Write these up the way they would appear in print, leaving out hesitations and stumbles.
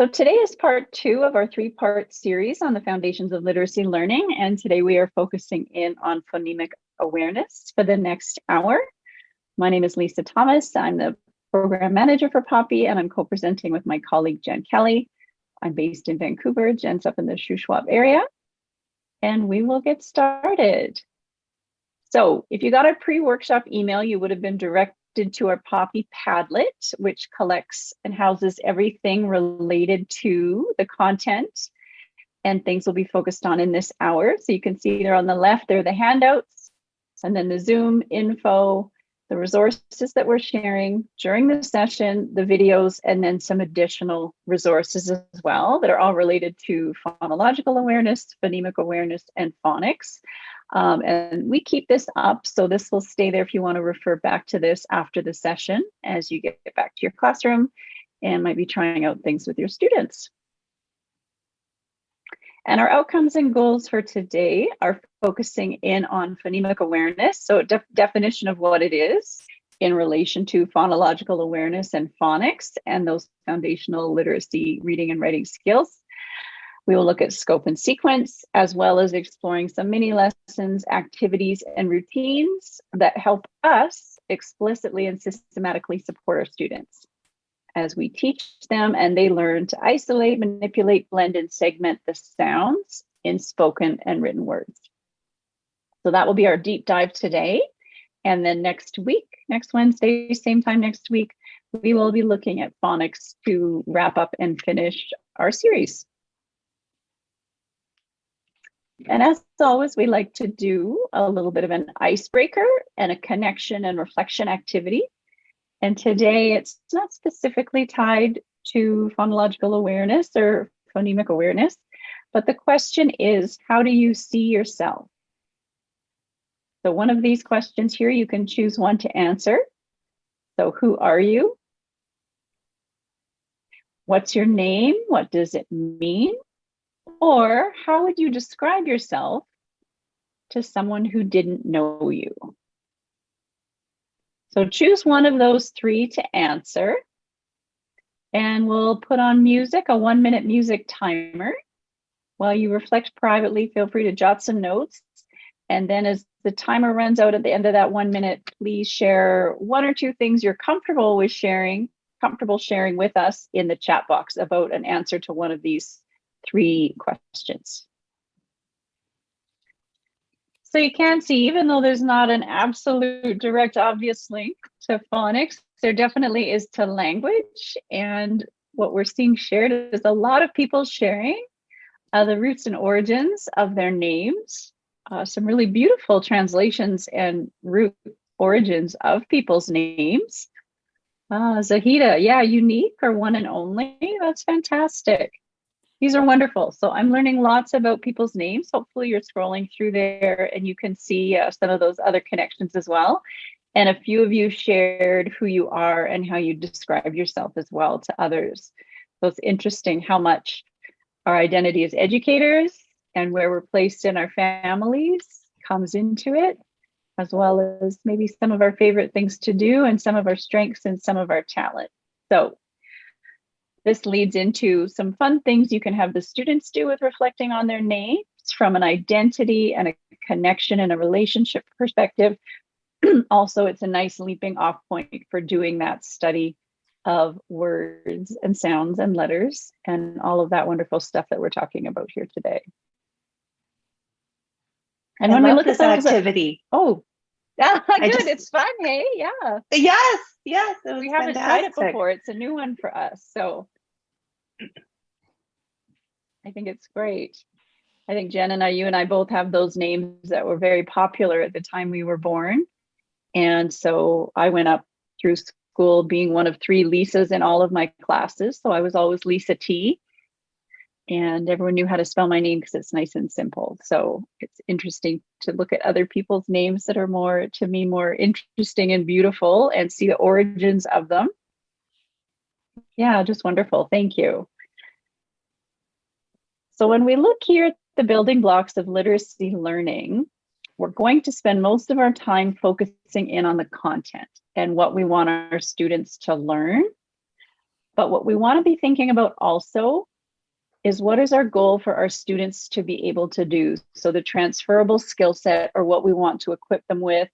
So today is part 2 of our 3-part series on the foundations of literacy learning. And today we are focusing in on phonemic awareness for the next hour. My name is Lisa Thomas. I'm the program manager for POPEY, and I'm co-presenting with my colleague, Jen Kelly. I'm based in Vancouver. Jen's up in the Shuswap area. And we will get started. So if you got a pre-workshop email, you would have been directed to our POPEY Padlet, which collects and houses everything related to the content, and things will be focused on in this hour. So you can see there on the left, there are the handouts, and then the Zoom info, the resources that we're sharing during the session, the videos, and then some additional resources as well that are all related to phonological awareness, phonemic awareness, and phonics. And we keep this up, so this will stay there if you want to refer back to this after the session as you get back to your classroom and might be trying out things with your students. And our outcomes and goals for today are focusing in on phonemic awareness, so definition of what it is in relation to phonological awareness and phonics and those foundational literacy reading and writing skills. We will look at scope and sequence, as well as exploring some mini lessons, activities, and routines that help us explicitly and systematically support our students as we teach them and they learn to isolate, manipulate, blend, and segment the sounds in spoken and written words. So that will be our deep dive today. And then next week, next Wednesday, same time next week, we will be looking at phonics to wrap up and finish our series. And as always, we like to do a little bit of an icebreaker and a connection and reflection activity. And today it's not specifically tied to phonological awareness or phonemic awareness, but the question is, how do you see yourself? So one of these questions here, you can choose one to answer. So who are you? What's your name? What does it mean? Or how would you describe yourself to someone who didn't know you? So choose one of those 3 to answer. And we'll put on music, a 1-minute music timer. While you reflect privately, feel free to jot some notes. And then as the timer runs out at the end of that 1 minute, please share 1 or 2 things you're comfortable sharing with us in the chat box about an answer to one of these 3 questions. So you can see, even though there's not an absolute direct obvious link to phonics, there definitely is to language. And what we're seeing shared is a lot of people sharing the roots and origins of their names, some really beautiful translations and root origins of people's names. Zahida, yeah, unique or one and only, that's fantastic. These are wonderful. So I'm learning lots about people's names. Hopefully you're scrolling through there and you can see some of those other connections as well. And a few of you shared who you are and how you describe yourself as well to others. So it's interesting how much our identity as educators and where we're placed in our families comes into it, as well as maybe some of our favorite things to do and some of our strengths and some of our talent. So this leads into some fun things you can have the students do with reflecting on their names from an identity and a connection and a relationship perspective. Also, it's a nice leaping off point for doing that study of words and sounds and letters and all of that wonderful stuff that we're talking about here today. And when we look at those activity. Yeah, good. It's fun, hey? Yeah. Yes. We haven't tried it before. It's a new one for us. So I think it's great. I think Jen and you and I both have those names that were very popular at the time we were born. And so I went up through school being one of 3 Lisas in all of my classes. So I was always Lisa T. And everyone knew how to spell my name because it's nice and simple. So it's interesting to look at other people's names that are more interesting and beautiful and see the origins of them. Yeah, just wonderful. Thank you. So when we look here at the building blocks of literacy learning, we're going to spend most of our time focusing in on the content and what we want our students to learn. But what we want to be thinking about also is what is our goal for our students to be able to do? So the transferable skill set, or what we want to equip them with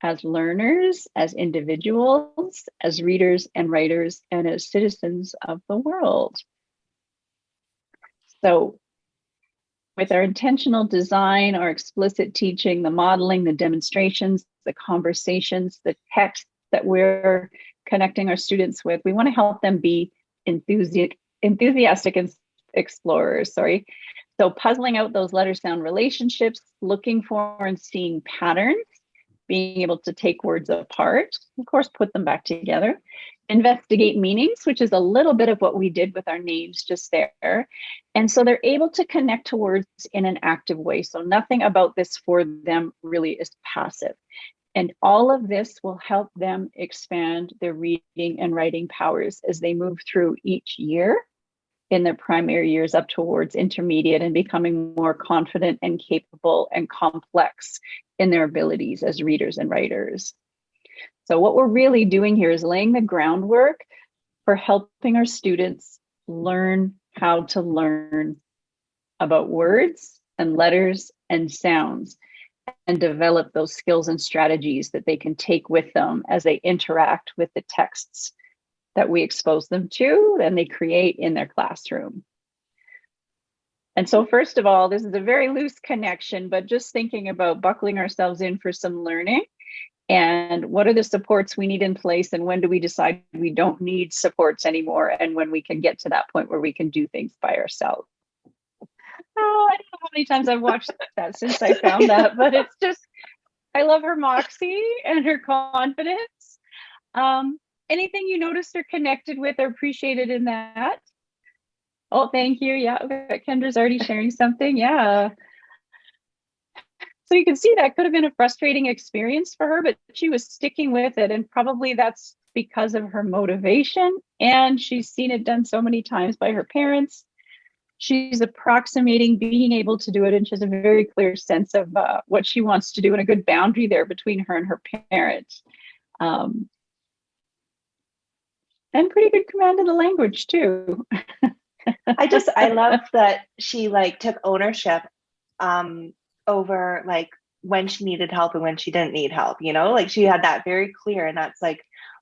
as learners, as individuals, as readers and writers, and as citizens of the world. So with our intentional design, our explicit teaching, the modeling, the demonstrations, the conversations, the text that we're connecting our students with, we want to help them be enthusiastic explorers, So puzzling out those letter sound relationships, looking for and seeing patterns, being able to take words apart, of course, put them back together, investigate meanings, which is a little bit of what we did with our names just there. And so they're able to connect to words in an active way. So nothing about this for them really is passive. And all of this will help them expand their reading and writing powers as they move through each year in their primary years up towards intermediate and becoming more confident and capable and complex in their abilities as readers and writers. So what we're really doing here is laying the groundwork for helping our students learn how to learn about words and letters and sounds, and develop those skills and strategies that they can take with them as they interact with the texts that we expose them to and they create in their classroom. And so first of all, this is a very loose connection, but just thinking about buckling ourselves in for some learning and what are the supports we need in place, and when do we decide we don't need supports anymore, and when we can get to that point where we can do things by ourselves. Oh, I don't know how many times I've watched that since I found that, but it's just, I love her moxie and her confidence. Anything you noticed or connected with or appreciated in that? Oh, thank you. Yeah, okay. Kendra's already sharing something. Yeah. So you can see that could have been a frustrating experience for her, but she was sticking with it. And probably that's because of her motivation. And she's seen it done so many times by her parents. She's approximating being able to do it, and she has a very clear sense of what she wants to do, and a good boundary there between her and her parents. And pretty good command of the language too. I love that she took ownership over when she needed help and when she didn't need help, she had that very clear, and that's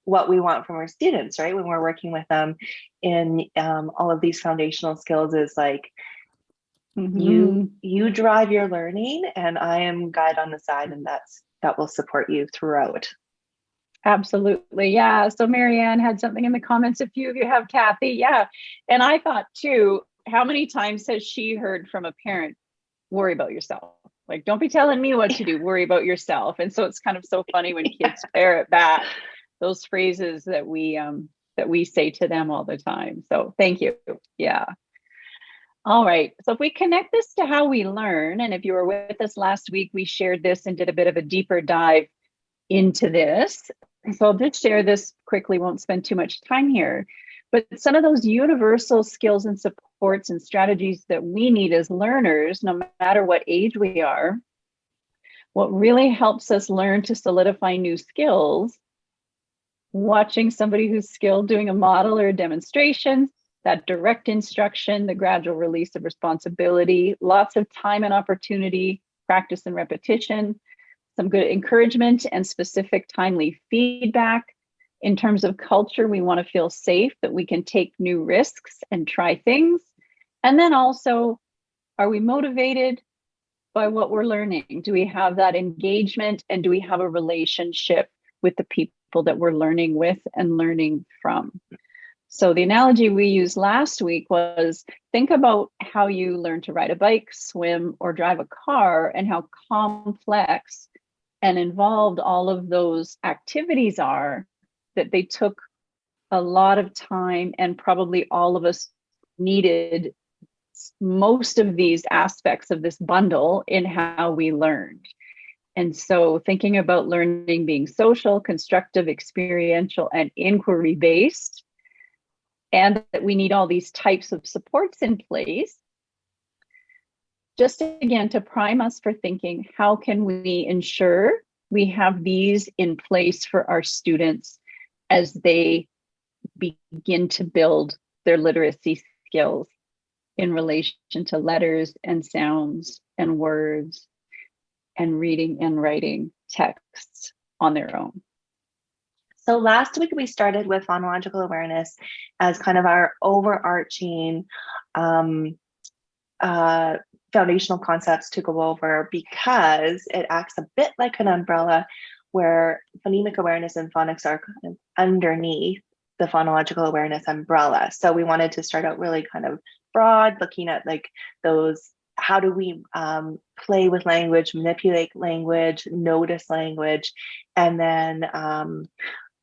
what we want from our students, right? When we're working with them in all of these foundational skills is you drive your learning and I am guide on the side, and that will support you throughout. Absolutely. Yeah. So Marianne had something in the comments. A few of you have, Kathy. Yeah. And I thought too, how many times has she heard from a parent, worry about yourself? Don't be telling me what to do, worry about yourself. And so it's kind of so funny when kids parrot back those phrases that we say to them all the time. So thank you. Yeah. All right. So if we connect this to how we learn, and if you were with us last week, we shared this and did a bit of a deeper dive into this. So I'll just share this quickly, won't spend too much time here. But some of those universal skills and supports and strategies that we need as learners, no matter what age we are, what really helps us learn to solidify new skills, watching somebody who's skilled doing a model or a demonstration, that direct instruction, the gradual release of responsibility, lots of time and opportunity, practice and repetition, some good encouragement and specific timely feedback. In terms of culture, we want to feel safe that we can take new risks and try things. And then also, are we motivated by what we're learning? Do we have that engagement, and do we have a relationship with the people that we're learning with and learning from? So the analogy we used last week was, think about how you learn to ride a bike, swim, or drive a car, and how complex and involved all of those activities are, that they took a lot of time, and probably all of us needed most of these aspects of this bundle in how we learned. And so thinking about learning being social, constructive, experiential, and inquiry-based, and that we need all these types of supports in place, just again to prime us for thinking, how can we ensure we have these in place for our students as they begin to build their literacy skills in relation to letters and sounds and words and reading and writing texts on their own. So last week we started with phonological awareness as kind of our overarching foundational concepts to go over, because it acts a bit like an umbrella where phonemic awareness and phonics are kind of underneath the phonological awareness umbrella. So we wanted to start out really kind of broad, looking at like those, how do we play with language, manipulate language, notice language, and then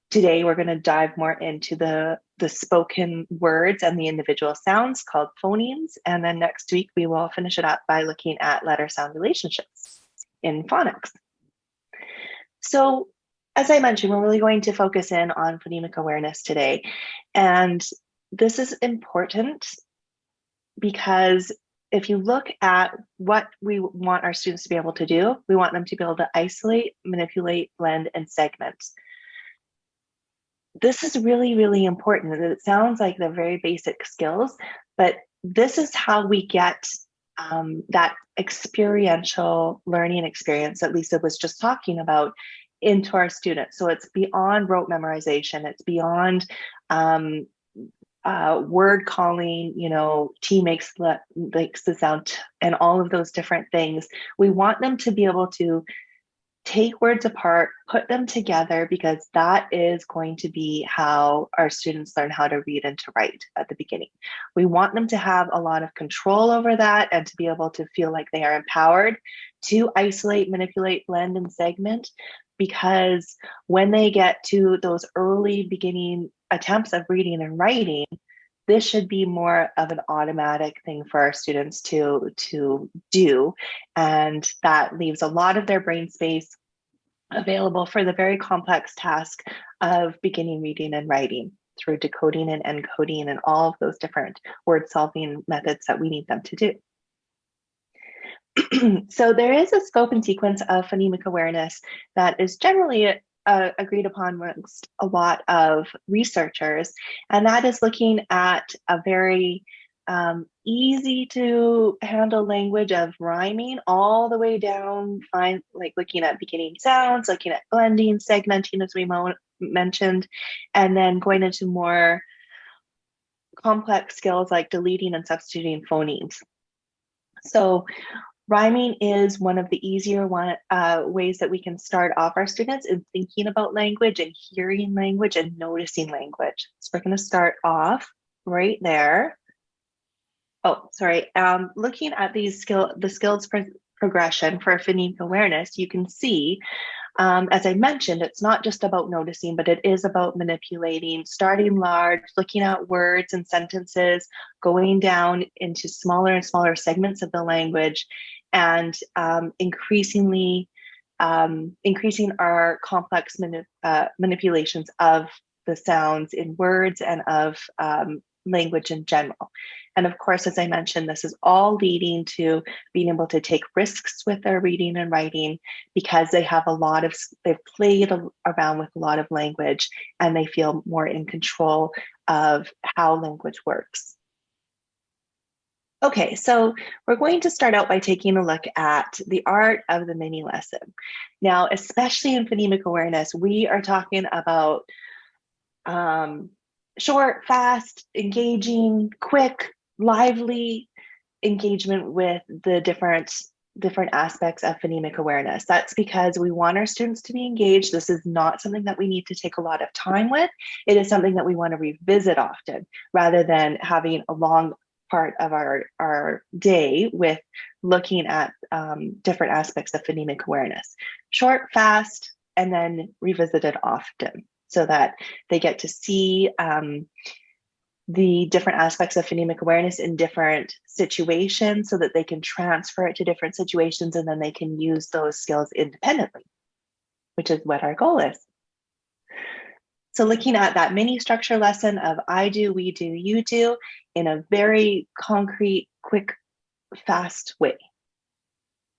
today we're going to dive more into the spoken words and the individual sounds called phonemes. And then next week we will finish it up by looking at letter sound relationships in phonics. So as I mentioned, we're really going to focus in on phonemic awareness today. And this is important because if you look at what we want our students to be able to do, we want them to be able to isolate, manipulate, blend, and segment. This is really, really important. It sounds like they're very basic skills, but this is how we get that experiential learning experience that Lisa was just talking about into our students. So it's beyond rote memorization. It's beyond word calling, you know, T makes the sound T, and all of those different things. We want them to be able to take words apart, put them together, because that is going to be how our students learn how to read and to write at the beginning. We want them to have a lot of control over that and to be able to feel like they are empowered to isolate, manipulate, blend, and segment, because when they get to those early beginning attempts of reading and writing, this should be more of an automatic thing for our students to do. And that leaves a lot of their brain space available for the very complex task of beginning reading and writing through decoding and encoding and all of those different word solving methods that we need them to do. So there is a scope and sequence of phonemic awareness that is generally agreed upon amongst a lot of researchers, and that is looking at a very easy to handle language of rhyming all the way down, like looking at beginning sounds, looking at blending, segmenting, as we mentioned, and then going into more complex skills like deleting and substituting phonemes. So rhyming is one of the easier ways that we can start off our students in thinking about language and hearing language and noticing language. So we're going to start off right there. Oh, sorry. Looking at the skills progression for phonemic awareness, you can see, as I mentioned, it's not just about noticing, but it is about manipulating, starting large, looking at words and sentences, going down into smaller and smaller segments of the language, and increasing our complex manipulations of the sounds in words and of language in general. And of course, as I mentioned, this is all leading to being able to take risks with their reading and writing, because they've played around with a lot of language and they feel more in control of how language works. Okay, so we're going to start out by taking a look at the art of the mini lesson. Now, especially in phonemic awareness, we are talking about short, fast, engaging, quick, lively engagement with the different aspects of phonemic awareness. That's because we want our students to be engaged. This is not something that we need to take a lot of time with. It is something that we want to revisit often, rather than having a long part of our day with looking at different aspects of phonemic awareness. Short, fast, and then revisited often, so that they get to see the different aspects of phonemic awareness in different situations, so that they can transfer it to different situations, and then they can use those skills independently, which is what our goal is. So looking at that mini structure lesson of I do, we do, you do, in a very concrete, quick, fast way.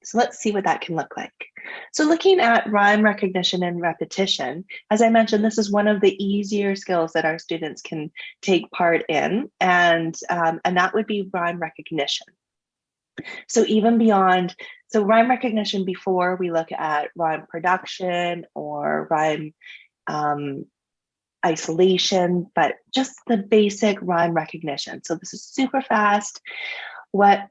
So let's see what that can look like. So looking at rhyme recognition and repetition, as I mentioned, this is one of the easier skills that our students can take part in, and that would be rhyme recognition. So even beyond, so rhyme recognition before we look at rhyme production or rhyme isolation, but just the basic rhyme recognition. So this is super fast. What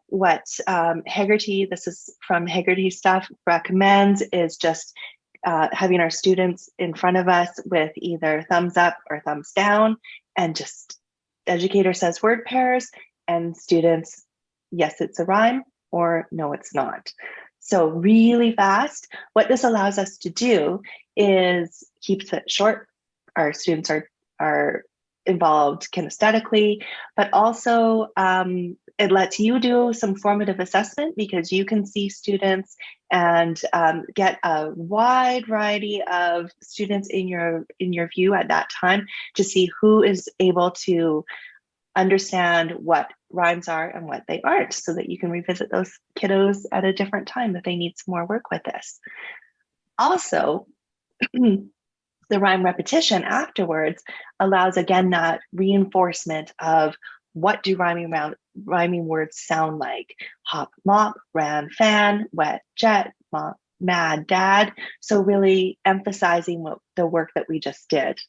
Haggerty, this is from Haggerty stuff, recommends is just having our students in front of us with either thumbs up or thumbs down, and just educator says word pairs, and students, yes, it's a rhyme, or no, it's not. So really fast. What this allows us to do is keeps it short. Our students are involved kinesthetically, but also it lets you do some formative assessment, because you can see students and get a wide variety of students in your view at that time to see who is able to understand what rhymes are and what they aren't, so that you can revisit those kiddos at a different time if they need some more work with this. Also, the rhyme repetition afterwards allows, again, that reinforcement of what do rhyming words sound like. Hop, mop, ran, fan, wet, jet, mop, mad, dad. So really emphasizing the work that we just did.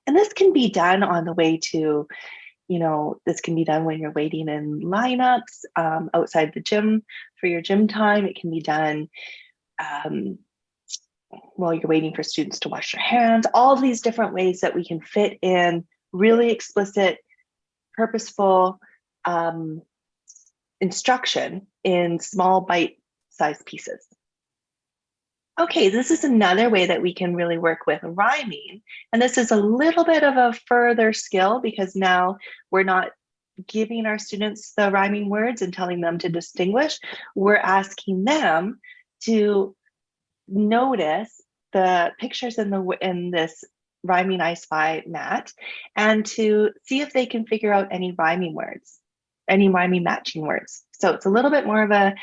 And this can be done on the way to, this can be done when you're waiting in lineups outside the gym for your gym time. It can be done while you're waiting for students to wash their hands. All of these different ways that we can fit in really explicit, purposeful instruction in small bite-sized pieces. Okay, this is another way that we can really work with rhyming. And this is a little bit of a further skill, because now we're not giving our students the rhyming words and telling them to distinguish. We're asking them to notice the pictures in this rhyming I Spy mat, and to see if they can figure out any rhyming words, any rhyming matching words. So it's a little bit more of a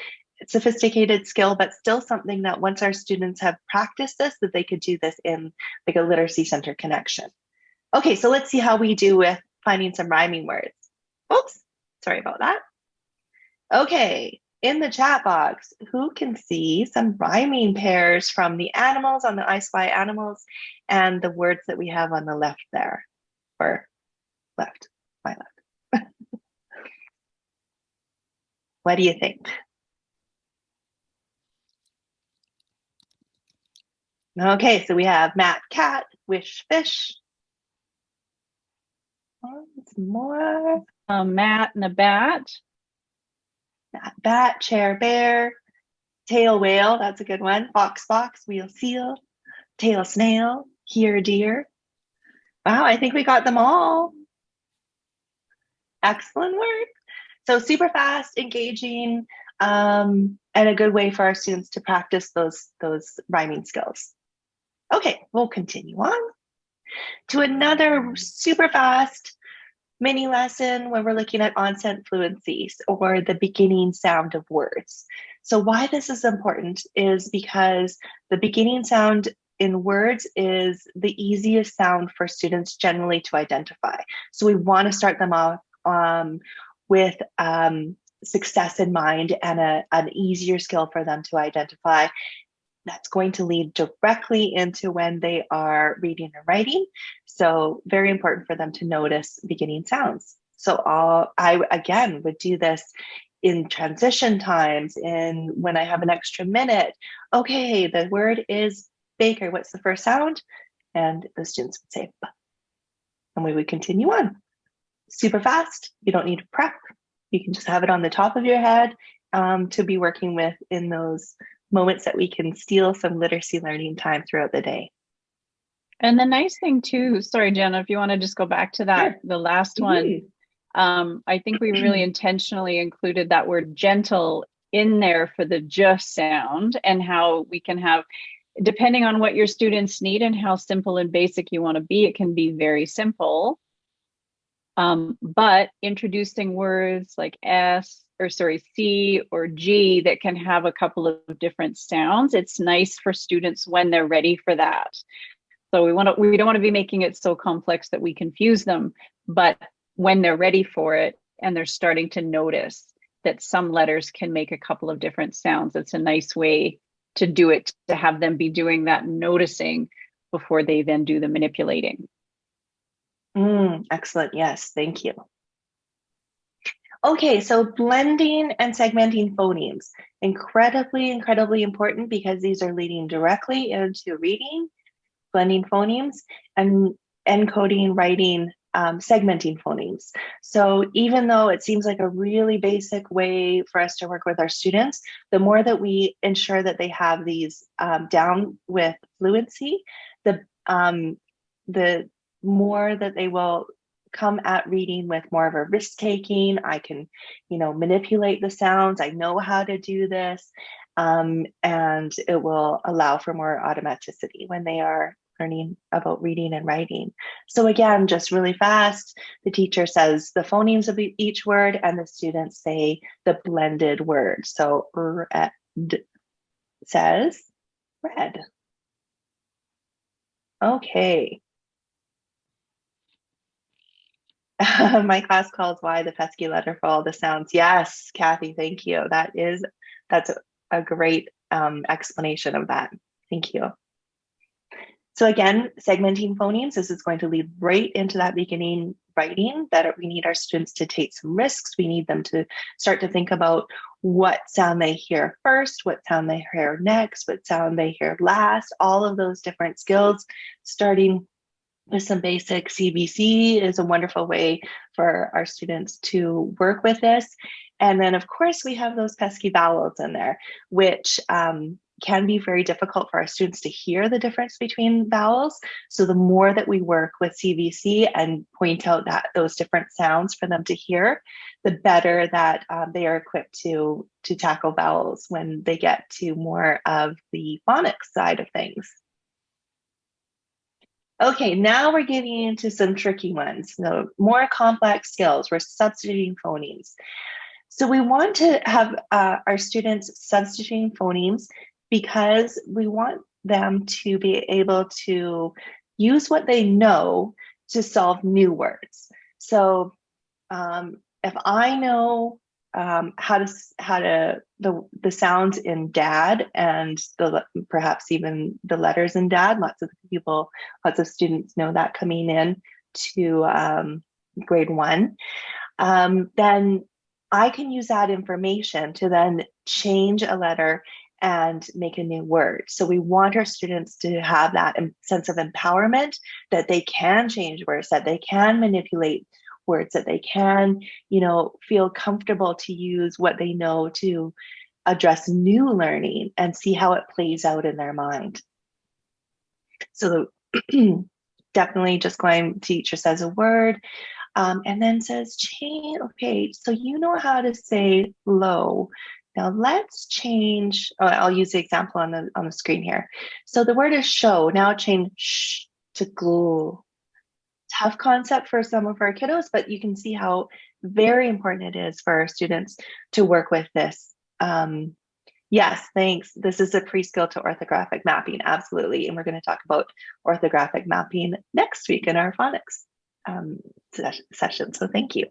sophisticated skill, but still something that once our students have practiced this, that they could do this in like a literacy center connection. Okay, so let's see how we do with finding some rhyming words. Oops, sorry about that. Okay, in the chat box, who can see some rhyming pairs from the animals on the I Spy animals and the words that we have on the left there, or left, my left. What do you think? Okay, so we have Matt cat, wish fish. Once more. Matt and a bat. Matt bat, chair bear, tail whale, that's a good one. Fox fox, wheel seal, tail snail, here deer. Wow, I think we got them all. Excellent work. So super fast, engaging, and a good way for our students to practice those rhyming skills. Okay, we'll continue on to another super fast mini lesson when we're looking at onset fluencies, or the beginning sound of words. So why this is important is because the beginning sound in words is the easiest sound for students generally to identify. So we want to start them off with success in mind, and an easier skill for them to identify. That's going to lead directly into when they are reading or writing. So very important for them to notice beginning sounds. So I again would do this in transition times, in when I have an extra minute. Okay, the word is baker. What's the first sound? And the students would say B. And we would continue on. Super fast. You don't need to prep. You can just have it on the top of your head to be working with in those moments that we can steal some literacy learning time throughout the day. And the nice thing too, sorry, Jenna, if you want to just go back to that, sure. The last one, I think we really intentionally included that word gentle in there for the j sound, and how we can have, depending on what your students need and how simple and basic you want to be, it can be very simple. But introducing words like or sorry, C or G that can have a couple of different sounds. It's nice for students when they're ready for that. So we don't want to be making it so complex that we confuse them, but when they're ready for it and they're starting to notice that some letters can make a couple of different sounds, it's a nice way to do it, to have them be doing that noticing before they then do the manipulating. Excellent. Yes, thank you. Okay, so blending and segmenting phonemes, incredibly important because these are leading directly into reading, blending phonemes, and encoding, writing, segmenting phonemes. So even though it seems like a really basic way for us to work with our students, the more that we ensure that they have these down with fluency, the more that they will come at reading with more of a risk taking. I can, manipulate the sounds. I know how to do this. And it will allow for more automaticity when they are learning about reading and writing. So again, just really fast, the teacher says the phonemes of each word and the students say the blended word. So red says red. Okay. My class calls why the pesky letter for all the sounds. Yes, Kathy, thank you. That's a great explanation of that. Thank you. So again, segmenting phonemes, this is going to lead right into that beginning writing that we need our students to take some risks. We need them to start to think about what sound they hear first, what sound they hear next, what sound they hear last, all of those different skills, starting with some basic CBC is a wonderful way for our students to work with this. And then of course we have those pesky vowels in there, which can be very difficult for our students to hear the difference between vowels. So the more that we work with CBC and point out that those different sounds for them to hear, the better that they are equipped to tackle vowels when they get to more of the phonics side of things. Okay, now we're getting into some tricky ones, more complex skills. We're substituting phonemes. So we want to have our students substituting phonemes because we want them to be able to use what they know to solve new words. So if I know how to the sounds in dad and perhaps even the letters in dad, lots of students know that coming in to grade 1, then I can use that information to then change a letter and make a new word. So we want our students to have that sense of empowerment, that they can change words, that they can manipulate words, that they can, feel comfortable to use what they know to address new learning and see how it plays out in their mind. So definitely just going, teacher says a word, and then says change. Okay, so you know how to say low. Now let's change. I'll use the example on the screen here. So the word is show. Now change sh to glue. Tough concept for some of our kiddos, but you can see how very important it is for our students to work with this. Yes, thanks. This is a pre-skill to orthographic mapping, absolutely. And we're going to talk about orthographic mapping next week in our phonics session, so thank you.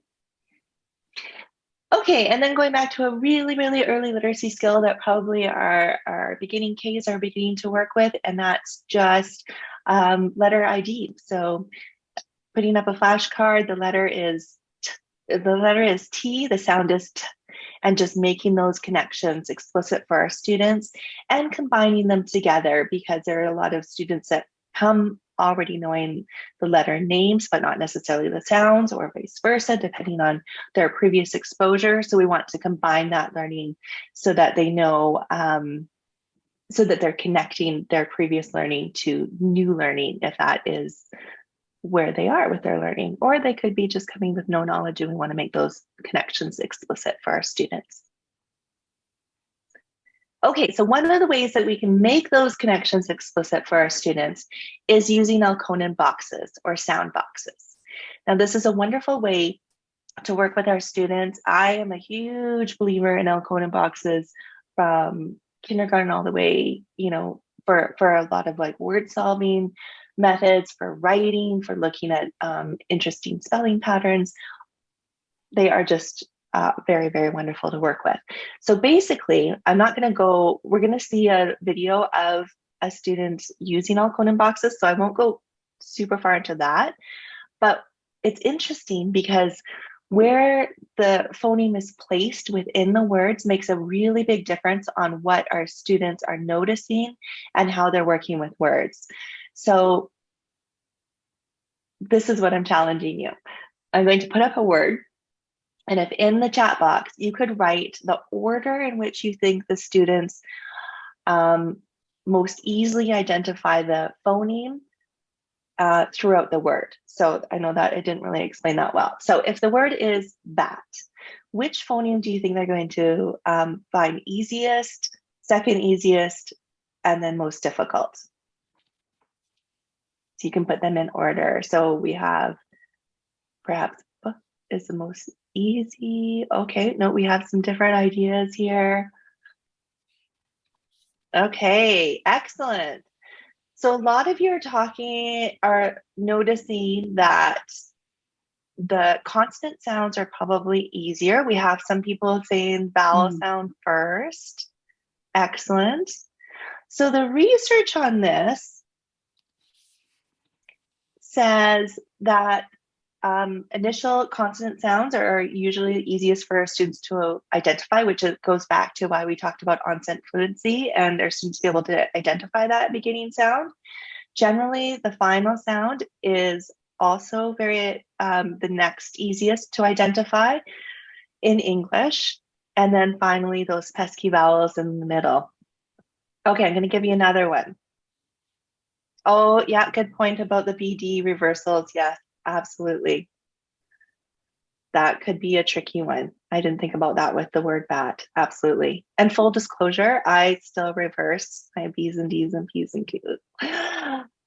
Okay, and then going back to a really early literacy skill that probably our beginning Ks are beginning to work with, and that's just letter ID. So putting up a flashcard, the letter is T, the sound is T, and just making those connections explicit for our students and combining them together, because there are a lot of students that come already knowing the letter names, but not necessarily the sounds, or vice versa, depending on their previous exposure. So we want to combine that learning so that they know, so that they're connecting their previous learning to new learning, if that is where they are with their learning, or they could be just coming with no knowledge, and we want to make those connections explicit for our students. Okay, so one of the ways that we can make those connections explicit for our students is using Alconin boxes or sound boxes. Now, this is a wonderful way to work with our students. I am a huge believer in coding boxes from kindergarten all the way, for a lot of like word solving methods, for writing, for looking at interesting spelling patterns. They are just very, very wonderful to work with. So basically, we're going to see a video of a student using all coding boxes. So I won't go super far into that, but it's interesting because where the phoneme is placed within the words makes a really big difference on what our students are noticing and how they're working with words. So this is what I'm challenging you. I'm going to put up a word, and if in the chat box you could write the order in which you think the students most easily identify the phoneme throughout the word. So I know that I didn't really explain that well. So if the word is bat, which phoneme do you think they're going to find easiest, second easiest, and then most difficult? So you can put them in order. So we have perhaps B is the most easy. Okay, no, we have some different ideas here. Okay, excellent. So a lot of you are noticing that the consonant sounds are probably easier. We have some people saying vowel sound first. Excellent. So the research on this says that initial consonant sounds are usually the easiest for students to identify, which goes back to why we talked about onset fluency and their students be able to identify that beginning sound. Generally, the final sound is also the next easiest to identify in English. And then finally, those pesky vowels in the middle. Okay, I'm going to give you another one. Oh, yeah, good point about the BD reversals. Yes, absolutely. That could be a tricky one. I didn't think about that with the word bat. Absolutely. And full disclosure, I still reverse my B's and D's and P's and Q's.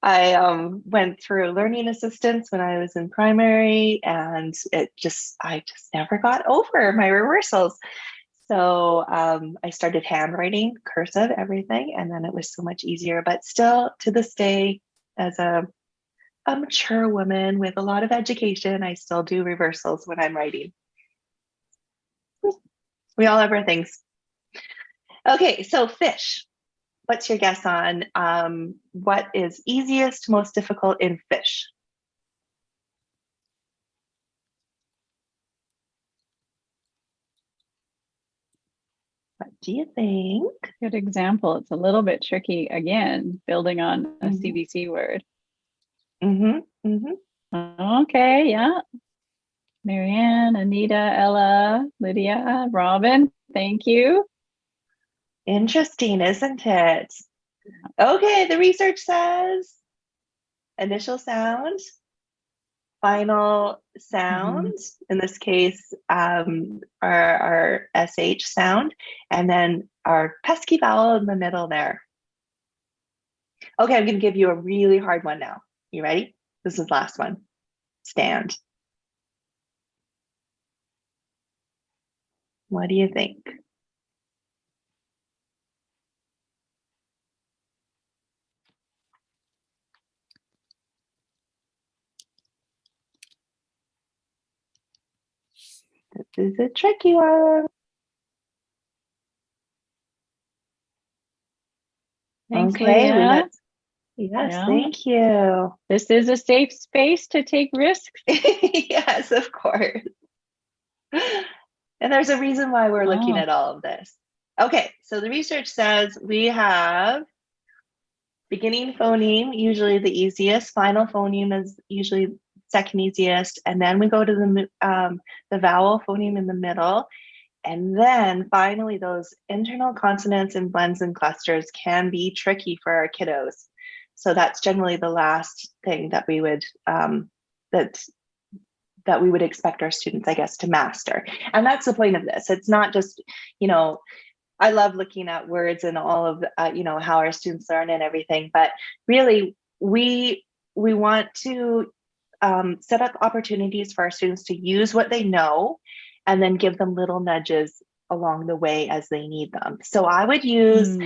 I went through learning assistance when I was in primary, and I just never got over my reversals. So I started handwriting, cursive, everything, and then it was so much easier. But still, to this day, as a mature woman with a lot of education, I still do reversals when I'm writing. We all have our things. Okay, so fish. What's your guess on what is easiest, most difficult in fish? What do you think? Good example. It's a little bit tricky, again, building on a CBC word. Okay, yeah. Marianne, Anita, Ella, Lydia, Robin, thank you. Interesting, isn't it? Okay, the research says initial sound, final sound, in this case, our SH sound, and then our pesky vowel in the middle there. Okay, I'm going to give you a really hard one now. You ready? This is the last one. Stand. What do you think? This is a tricky one. Thanks, Okay, Lydia. Yes, yeah. Thank you. This is a safe space to take risks. Yes, of course. And there's a reason why we're looking at all of this. Okay, so the research says we have beginning phoneme, usually the easiest. Final phoneme is usually second easiest. And then we go to the vowel phoneme in the middle. And then finally, those internal consonants and blends and clusters can be tricky for our kiddos. So that's generally the last thing that we would that we would expect our students, I guess, to master. And that's the point of this. It's not just, I love looking at words and all of, how our students learn and everything, but really we want to set up opportunities for our students to use what they know and then give them little nudges along the way as they need them. So I would use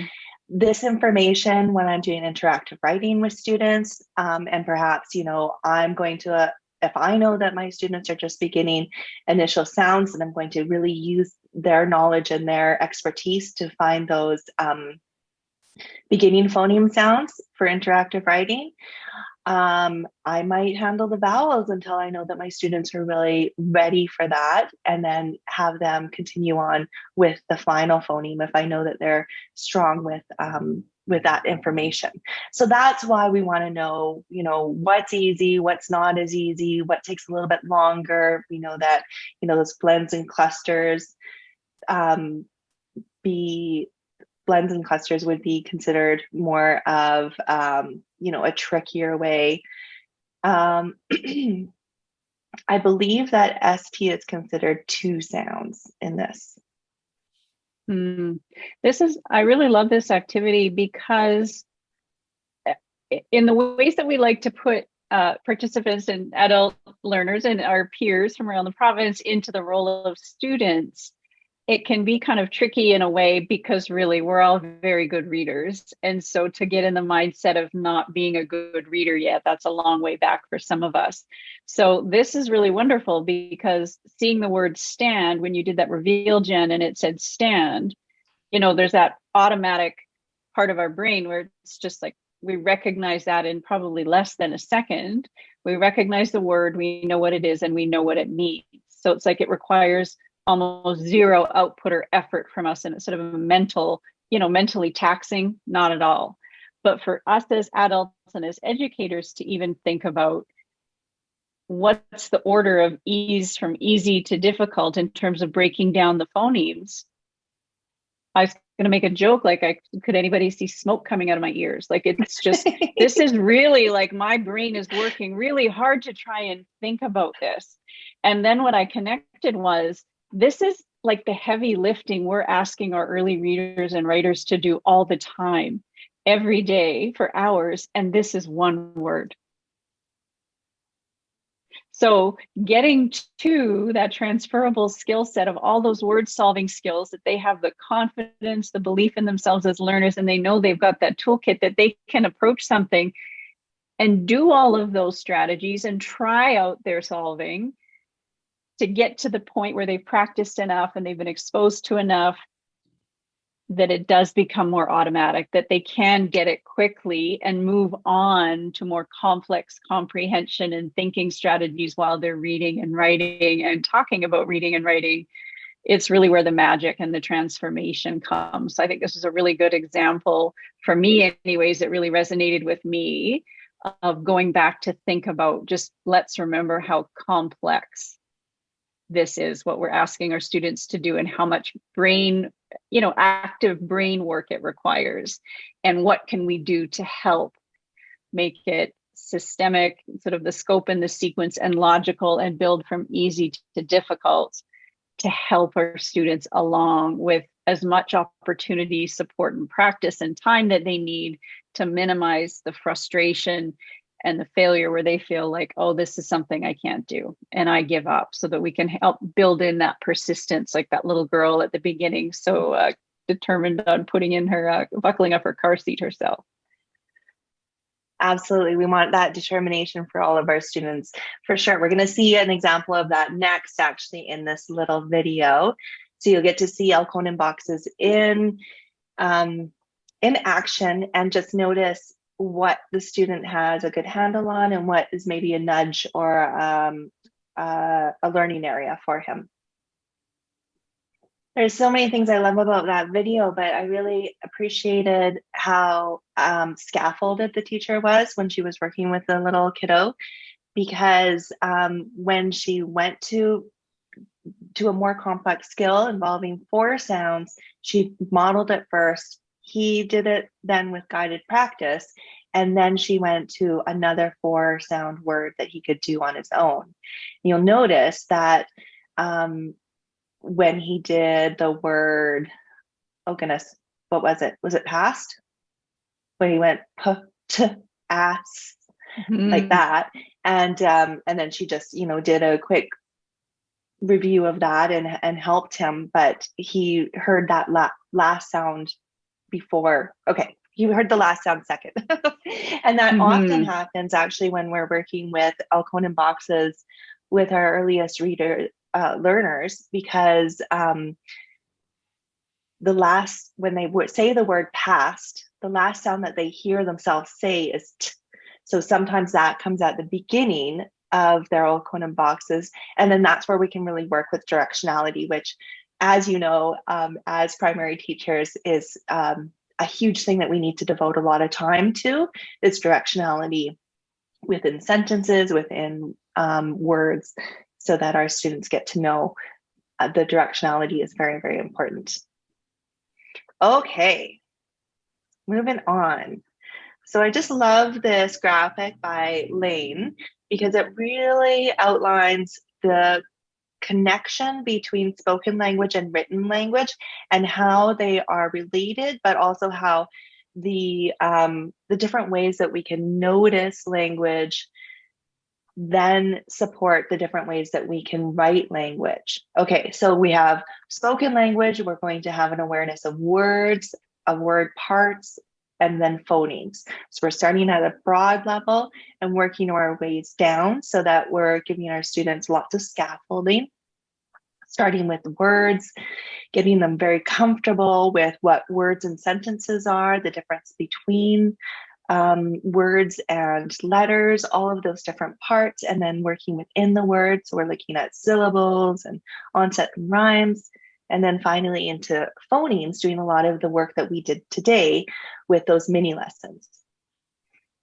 this information when I'm doing interactive writing with students. And perhaps, I'm going to, if I know that my students are just beginning initial sounds, then I'm going to really use their knowledge and their expertise to find those beginning phoneme sounds for interactive writing. I might handle the vowels until I know that my students are really ready for that, and then have them continue on with the final phoneme if I know that they're strong with that information. So that's why we want to know, what's easy, what's not as easy, what takes a little bit longer. We know that, those blends and clusters blends and clusters would be considered more of, a trickier way. I believe that ST is considered 2 sounds in this. I really love this activity because in the ways that we like to put participants and adult learners and our peers from around the province into the role of students, it can be kind of tricky in a way because really we're all very good readers. And so to get in the mindset of not being a good reader yet, that's a long way back for some of us. So this is really wonderful because seeing the word stand, when you did that reveal, Jen, and it said stand, there's that automatic part of our brain where it's just like, we recognize that in probably less than a second. We recognize the word, we know what it is, and we know what it means. So it's like it requires almost zero output or effort from us, and it's sort of a mentally taxing, not at all. But for us as adults and as educators to even think about what's the order of ease from easy to difficult in terms of breaking down the phonemes. I was going to make a joke, like, could anybody see smoke coming out of my ears? Like, it's just, this is really like my brain is working really hard to try and think about this. And then what I connected was, this is like the heavy lifting we're asking our early readers and writers to do all the time, every day for hours. And this is one word. So getting to that transferable skill set of all those word solving skills, that they have the confidence, the belief in themselves as learners, and they know they've got that toolkit that they can approach something and do all of those strategies and try out their solving to get to the point where they've practiced enough and they've been exposed to enough that it does become more automatic, that they can get it quickly and move on to more complex comprehension and thinking strategies while they're reading and writing and talking about reading and writing. It's really where the magic and the transformation comes. So I think this is a really good example for me anyways. It really resonated with me of going back to think about, just let's remember how complex this is, what we're asking our students to do, and how much active brain work it requires, and what can we do to help make it systemic, sort of the scope and the sequence, and logical, and build from easy to difficult to help our students along with as much opportunity, support, and practice and time that they need to minimize the frustration and the failure where they feel like, oh, this is something I can't do and I give up, so that we can help build in that persistence, like that little girl at the beginning, so determined on putting in her, buckling up her car seat herself. Absolutely. We want that determination for all of our students, for sure. We're going to see an example of that next, actually, in this little video. So you'll get to see Elkonin boxes in action, and just notice what the student has a good handle on and what is maybe a nudge or a learning area for him. There's so many things I love about that video, but I really appreciated how scaffolded the teacher was when she was working with the little kiddo, because when she went to a more complex skill involving 4 sounds, she modeled it first. He did it then with guided practice, and then she went to another 4 sound word that he could do on his own. You'll notice that when he did the word, oh goodness, what was it? Was it past? When he went p, t, ass. like Mhm. that. And then she just, did a quick review of that and helped him, but he heard that last sound before. Okay, he heard the last sound second. And that often Mhm. happens actually when we're working with Alconin boxes with our earliest reader learners, because the last, when they would say the word past, the last sound that they hear themselves say is t. So sometimes that comes at the beginning of their Alconin boxes. And then that's where we can really work with directionality, which, as you know, as primary teachers, is a huge thing that we need to devote a lot of time to, is directionality within sentences, within words, so that our students get to know the directionality is very, very important. Okay, moving on. So I just love this graphic by Lane because it really outlines the connection between spoken language and written language and how they are related, but also how the different ways that we can notice language then support the different ways that we can write language. Okay, so we have spoken language. We're going to have an awareness of words, of word parts, and then phonemes. So we're starting at a broad level and working our ways down so that we're giving our students lots of scaffolding, starting with words, getting them very comfortable with what words and sentences are, the difference between words and letters, all of those different parts, and then working within the words. So we're looking at syllables and onset and rhymes, and then finally into phonemes, doing a lot of the work that we did today with those mini lessons.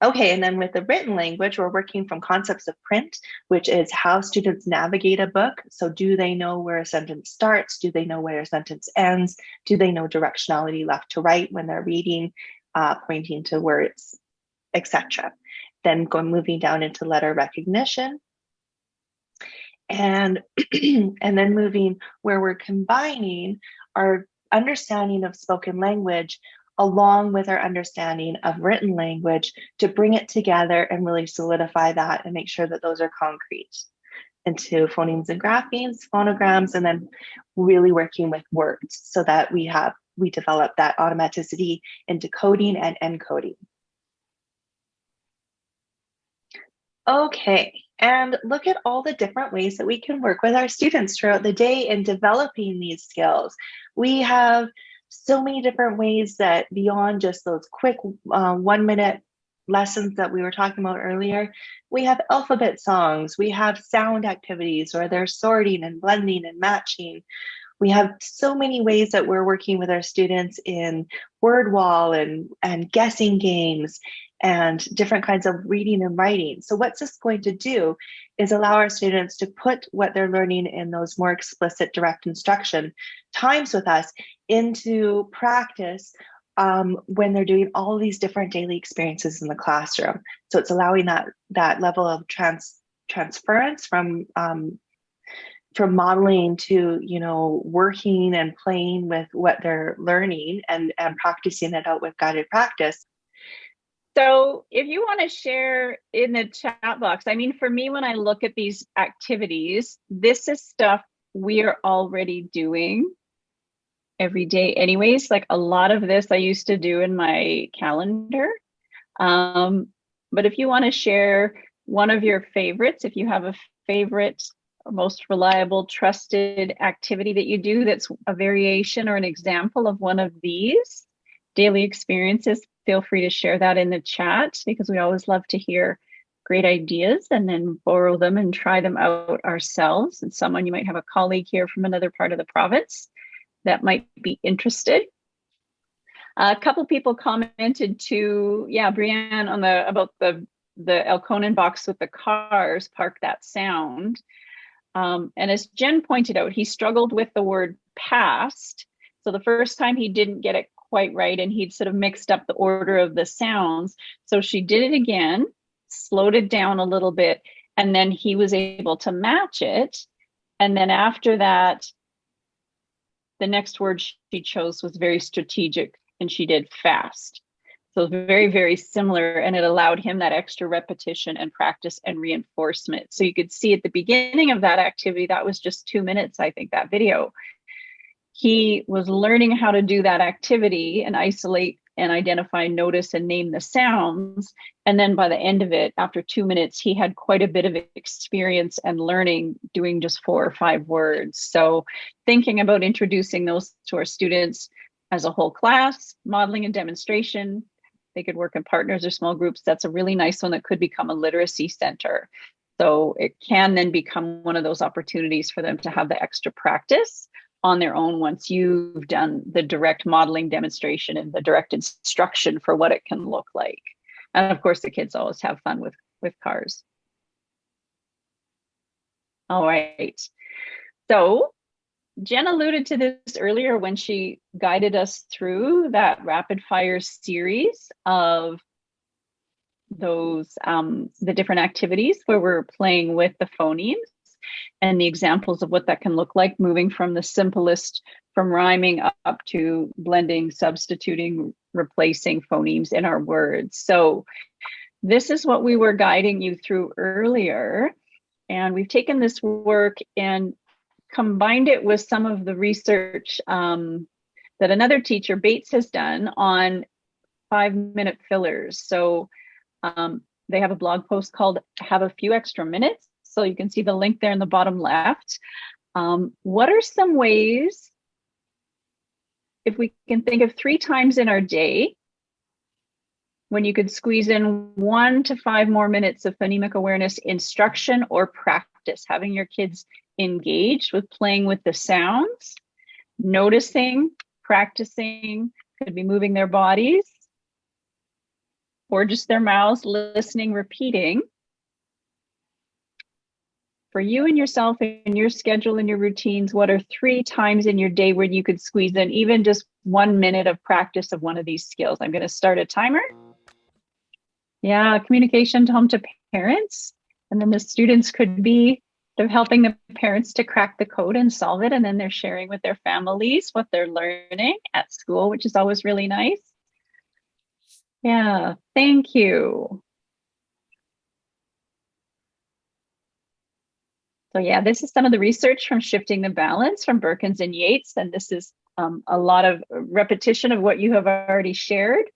Okay, and then with the written language, we're working from concepts of print, which is how students navigate a book. So do they know where a sentence starts? Do they know where a sentence ends? Do they know directionality left to right when they're reading, pointing to words, etc.? Then moving down into letter recognition, and and then moving where we're combining our understanding of spoken language along with our understanding of written language to bring it together and really solidify that and make sure that those are concrete into phonemes and graphemes, phonograms, and then really working with words so that we develop that automaticity in decoding and encoding. Okay, and look at all the different ways that we can work with our students throughout the day in developing these skills. We have so many different ways that beyond just those quick 1 minute lessons that we were talking about earlier, we have alphabet songs, we have sound activities where they're sorting and blending and matching. We have so many ways that we're working with our students in word wall and guessing games and different kinds of reading and writing. So what's this going to do is allow our students to put what they're learning in those more explicit direct instruction times with us into practice when they're doing all these different daily experiences in the classroom. So it's allowing that level of transference from modeling to working and playing with what they're learning and practicing it out with guided practice. So if you want to share in the chat box, I mean, for me, when I look at these activities, this is stuff we are already doing every day anyways. Like a lot of this I used to do in my calendar. But if you want to share one of your favorites, if you have a favorite or most reliable, trusted activity that you do that's a variation or an example of one of these daily experiences, feel free to share that in the chat because we always love to hear great ideas and then borrow them and try them out ourselves. And someone, you might have a colleague here from another part of the province that might be interested. A couple people commented to, yeah, Brianne on about the Alconin box with the cars, park that sound. And as Jen pointed out, he struggled with the word past. So the first time he didn't get it quite right and he'd sort of mixed up the order of the sounds. So she did it again, slowed it down a little bit, and then he was able to match it. And then after that, the next word she chose was very strategic and she did fast. So very, very similar. And it allowed him that extra repetition and practice and reinforcement. So you could see at the beginning of that activity, that was just 2 minutes, I think, that video. He was learning how to do that activity and isolate and identify, notice, and name the sounds. And then by the end of it, after 2 minutes, he had quite a bit of experience and learning doing just 4 or 5 words. So thinking about introducing those to our students as a whole class, modeling and demonstration, they could work in partners or small groups. That's a really nice one that could become a literacy center. So it can then become one of those opportunities for them to have the extra practice on their own once you've done the direct modeling demonstration and the direct instruction for what it can look like. And of course, the kids always have fun with cars. All right. So Jen alluded to this earlier when she guided us through that rapid fire series of those, the different activities where we're playing with the phonemes and the examples of what that can look like, moving from the simplest, from rhyming up to blending, substituting, replacing phonemes in our words. So this is what we were guiding you through earlier. And we've taken this work and combined it with some of the research that another teacher, Bates, has done on 5-minute fillers. So they have a blog post called Have a Few Extra Minutes. So you can see the link there in the bottom left. What are some ways, if we can think of 3 times in our day, when you could squeeze in 1 to 5 more minutes of phonemic awareness instruction or practice, having your kids engaged with playing with the sounds, noticing, practicing, could be moving their bodies, or just their mouths, listening, repeating. For you and yourself and your schedule and your routines, what are 3 times in your day where you could squeeze in even just 1 minute of practice of one of these skills? I'm going to start a timer. Yeah, communication to home to parents. And then the students could be, they're helping the parents to crack the code and solve it. And then they're sharing with their families what they're learning at school, which is always really nice. Yeah, thank you. So yeah, this is some of the research from Shifting the Balance from Berkins and Yates. And this is a lot of repetition of what you have already shared.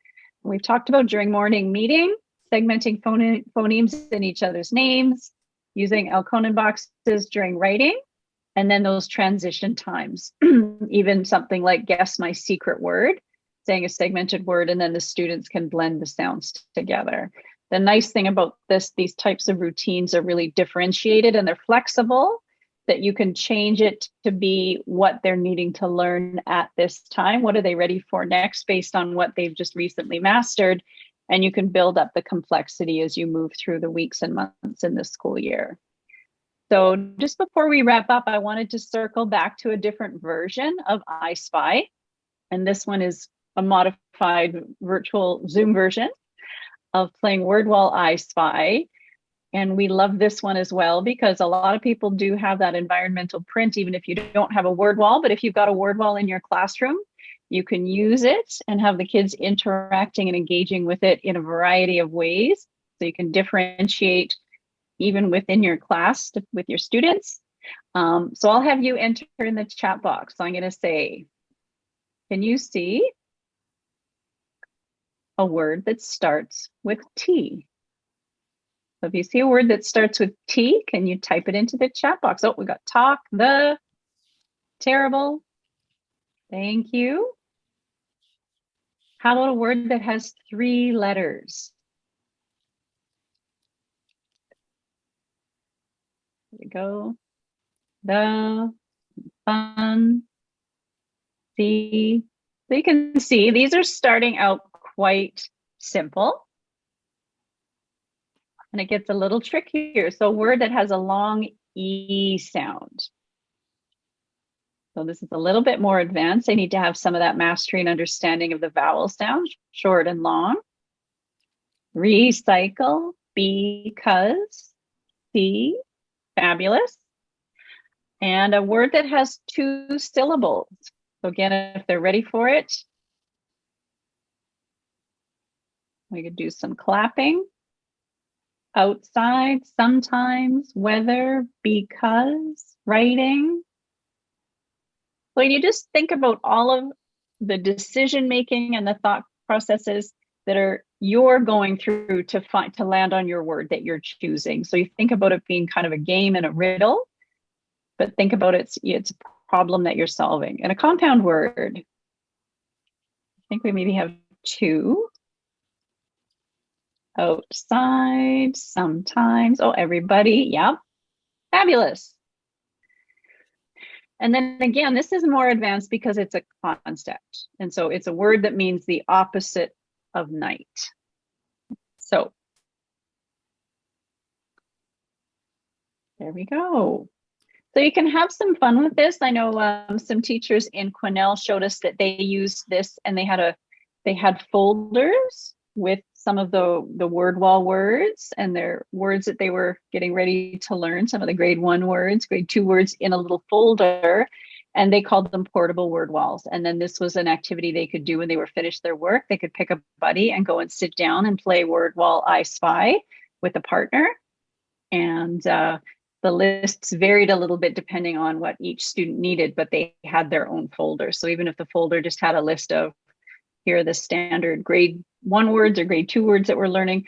We've talked about during morning meeting, segmenting phonemes in each other's names, using Elkonin boxes during writing, and then those transition times, even something like guess my secret word, saying a segmented word, and then the students can blend the sounds together. The nice thing about these types of routines are really differentiated and they're flexible, that you can change it to be what they're needing to learn at this time. What are they ready for next based on what they've just recently mastered? And you can build up the complexity as you move through the weeks and months in the school year. So just before we wrap up, I wanted to circle back to a different version of I Spy. And this one is a modified virtual Zoom version of playing Word While I Spy. And we love this one as well, because a lot of people do have that environmental print, even if you don't have a word wall. But if you've got a word wall in your classroom, you can use it and have the kids interacting and engaging with it in a variety of ways. So you can differentiate even within your class with your students. So I'll have you enter in the chat box. So I'm going to say, can you see a word that starts with T? So if you see a word that starts with T, can you type it into the chat box? Oh, we got talk, the, terrible. Thank you. How about a word that has 3 letters? There we go. The, fun, the. So you can see these are starting out quite simple. And it gets a little trickier. So a word that has a long E sound. So this is a little bit more advanced. I need to have some of that mastery and understanding of the vowel sound, short and long. Recycle, because, see, fabulous. And a word that has 2 syllables. So again, if they're ready for it. We could do some clapping. Outside, sometimes, weather, because, writing. So you just think about all of the decision making and the thought processes that you're going through to land on your word that you're choosing. So you think about it being kind of a game and a riddle, but think about it's a problem that you're solving. And a compound word, I think we maybe have two. Outside, sometimes. Oh, everybody. Yep. Fabulous. And then again, this is more advanced because it's a concept. And so it's a word that means the opposite of night. So there we go. So you can have some fun with this. I know some teachers in Quesnel showed us that they used this and they had folders with some of the word wall words and their words that they were getting ready to learn, some of the grade 1 words, grade 2 words in a little folder, and they called them portable word walls. And then this was an activity they could do when they were finished their work. They could pick a buddy and go and sit down and play word wall I Spy with a partner. And the lists varied a little bit depending on what each student needed, but they had their own folder. So even if the folder just had a list of, here are the standard grade 1 words or grade 2 words that we're learning,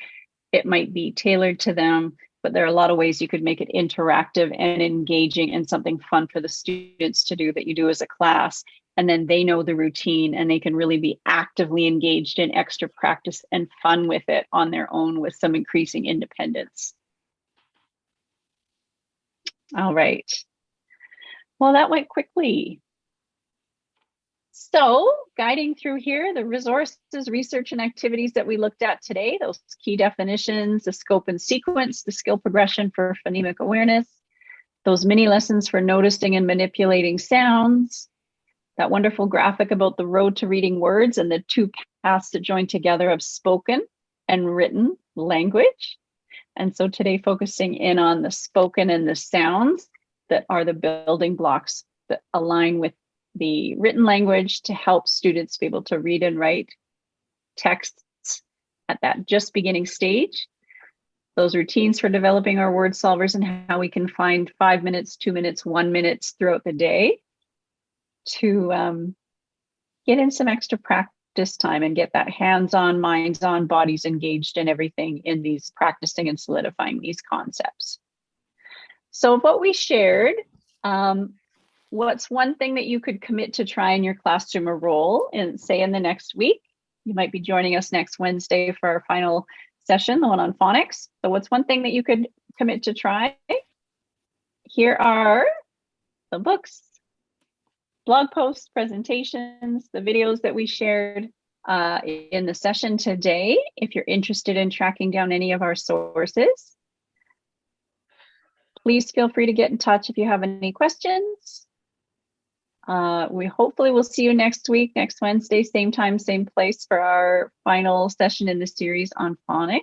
it might be tailored to them, but there are a lot of ways you could make it interactive and engaging and something fun for the students to do that you do as a class. And then they know the routine and they can really be actively engaged in extra practice and fun with it on their own with some increasing independence. All right. Well, that went quickly. So guiding through here, the resources, research, and activities that we looked at today, those key definitions, the scope and sequence, the skill progression for phonemic awareness, those mini lessons for noticing and manipulating sounds, that wonderful graphic about the road to reading words and the two paths that join together of spoken and written language. And so today focusing in on the spoken and the sounds that are the building blocks that align with the written language to help students be able to read and write texts at that just beginning stage. Those routines for developing our word solvers and how we can find 5 minutes, 2 minutes, 1 minute throughout the day to get in some extra practice time and get that hands-on, minds-on, bodies engaged in everything in these practicing and solidifying these concepts. So what we shared, what's one thing that you could commit to try in your classroom or role in, say, in the next week? You might be joining us next Wednesday for our final session, the one on phonics. So what's one thing that you could commit to try? Here are the books, blog posts, presentations, the videos that we shared in the session today. If you're interested in tracking down any of our sources, please feel free to get in touch if you have any questions. We hopefully will see you next week, next Wednesday, same time, same place for our final session in the series on phonics.